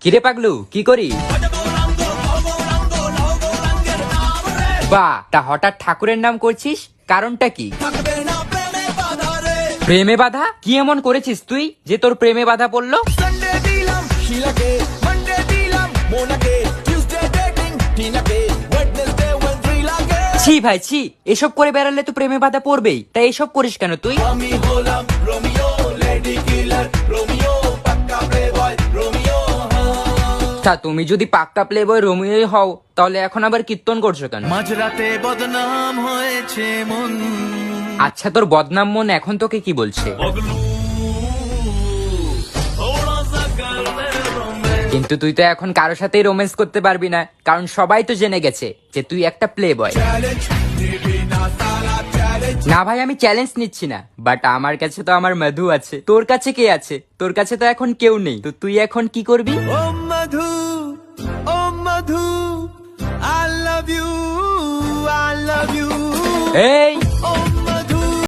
কিরে পাগলু, কি করি? বাহ, তা হঠাৎ ঠাকুরের নাম করছিস, কারণটা কি? প্রেমে বাধা? কি এমন করেছিস তুই যে তোর প্রেমে বাধা পড়লো? ছি ভাই ছি, এসব করে বেড়ালে তো প্রেমে বাধা পড়বেই, তাই এসব করিস কেন তুই? তা তুমি যদি পাক্কা প্লে বয় রোমিওই হও, তাহলে এখন আবার কীর্তন করছো কেন? মাঝরাতে বদনাম হয়েছে মন। আচ্ছা, তোর বদনাম মন এখন তোকে কি বলছে? কিন্তু তুই তো এখন কারো সাথেই রোম্যান্স করতে পারবি না, কারণ সবাই তো জেনে গেছে যে তুই একটা প্লে বয়। না ভাই, আমি চ্যালেঞ্জ নিচ্ছি না, বাট আমার কাছে তো আমার মধু আছে। তোর কাছে কে আছে? তোর কাছে তো এখন কেউ নেই, তো তুই এখন কি করবি? ও মধু, ও মধু, I love you, I love you। এই